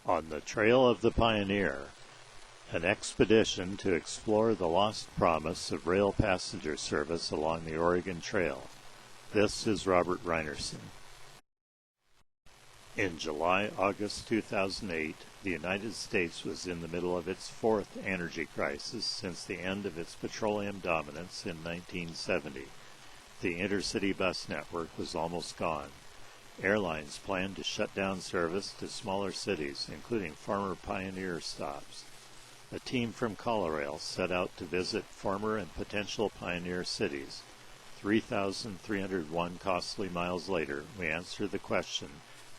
On the Trail of the Pioneer, an expedition to explore the lost promise of rail passenger service along the Oregon Trail. This is Robert Rynerson. In July-August 2008, the United States was in the middle of its fourth energy crisis since the end of its petroleum dominance in 1970. The intercity bus network was almost gone. Airlines planned to shut down service to smaller cities, including former Pioneer stops. A team from ColoRail set out to visit former and potential Pioneer cities. 3,301 costly miles later, we answer the question,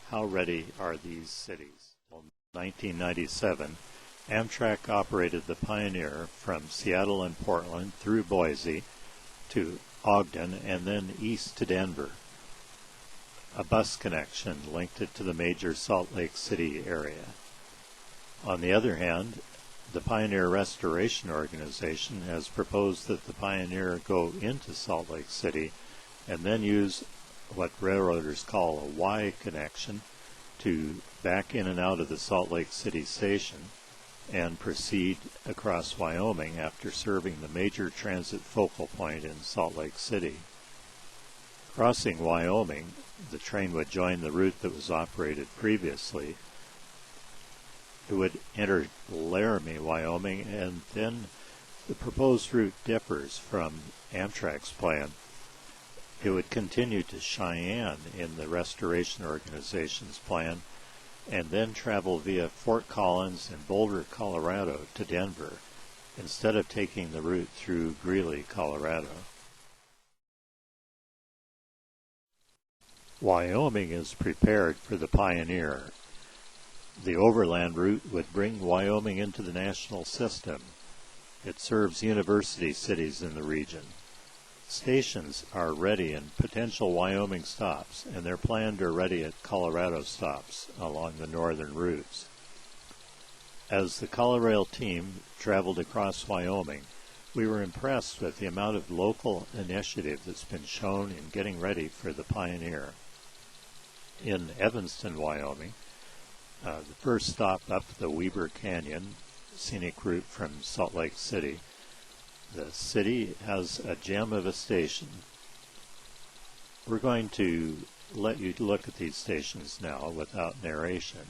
how ready are these cities? In 1997, Amtrak operated the Pioneer from Seattle and Portland through Boise to Ogden and then east to Denver. A bus connection linked it to the major Salt Lake City area. On the other hand, the Pioneer Restoration Organization has proposed that the Pioneer go into Salt Lake City and then use what railroaders call a Y connection to back in and out of the Salt Lake City station and proceed across Wyoming after serving the major transit focal point in Salt Lake City. Crossing Wyoming, the train would join the route that was operated previously. It would enter Laramie, Wyoming, and then the proposed route differs from Amtrak's plan. It would continue to Cheyenne in the Restoration Organization's plan, and then travel via Fort Collins and Boulder, Colorado to Denver, instead of taking the route through Greeley, Colorado. Wyoming is prepared for the Pioneer. The overland route would bring Wyoming into the national system. It serves university cities in the region. Stations are ready in potential Wyoming stops, and they're planned or ready at Colorado stops along the northern routes. As the ColoRail team traveled across Wyoming, we were impressed with the amount of local initiative that's been shown in getting ready for the Pioneer. In Evanston, Wyoming, the first stop up the Weber Canyon, scenic route from Salt Lake City, the city has a gem of a station. We're going to let you look at these stations now without narration.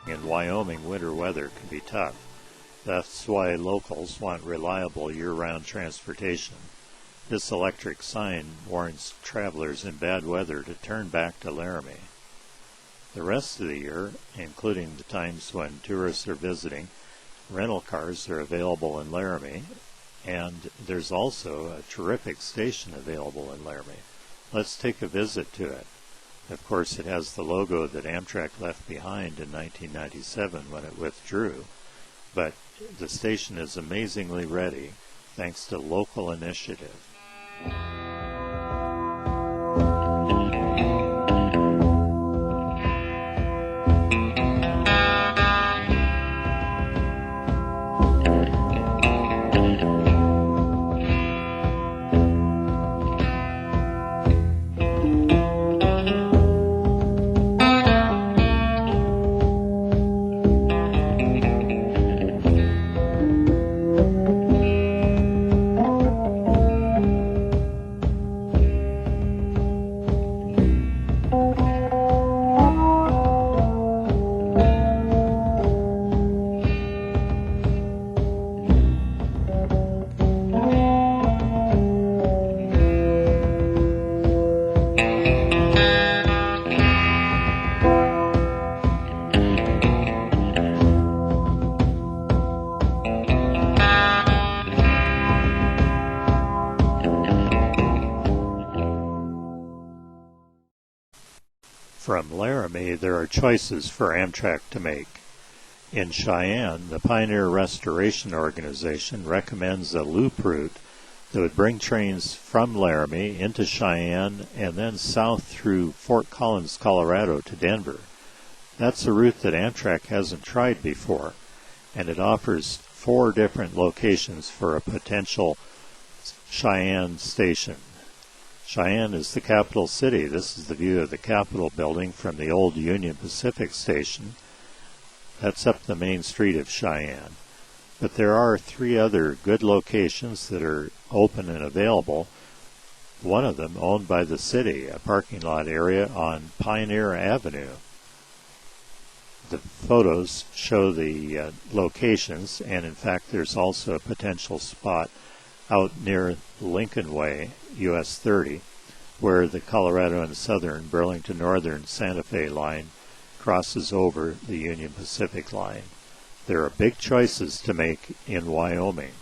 In Wyoming, winter weather can be tough. That's why locals want reliable year-round transportation. This electric sign warns travelers in bad weather to turn back to Laramie. The rest of the year, including the times when tourists are visiting, rental cars are available in Laramie, and there's also a terrific station available in Laramie. Let's take a visit to it. Of course, it has the logo that Amtrak left behind in 1997 when it withdrew, but the station is amazingly ready thanks to local initiative. From Laramie, there are choices for Amtrak to make. In Cheyenne, the Pioneer Restoration Organization recommends a loop route that would bring trains from Laramie into Cheyenne and then south through Fort Collins, Colorado to Denver. That's a route that Amtrak hasn't tried before, and it offers 4 different locations for a potential Cheyenne station. Cheyenne is the capital city. This is the view of the Capitol building from the old Union Pacific station. That's up the main street of Cheyenne. But there are 3 other good locations that are open and available. One of them owned by the city, a parking lot area on Pioneer Avenue. The photos show the locations, and in fact there's also a potential spot out near Lincoln Way, US 30, where the Colorado and Southern, Burlington Northern, Santa Fe line crosses over the Union Pacific line. There are big choices to make in Wyoming.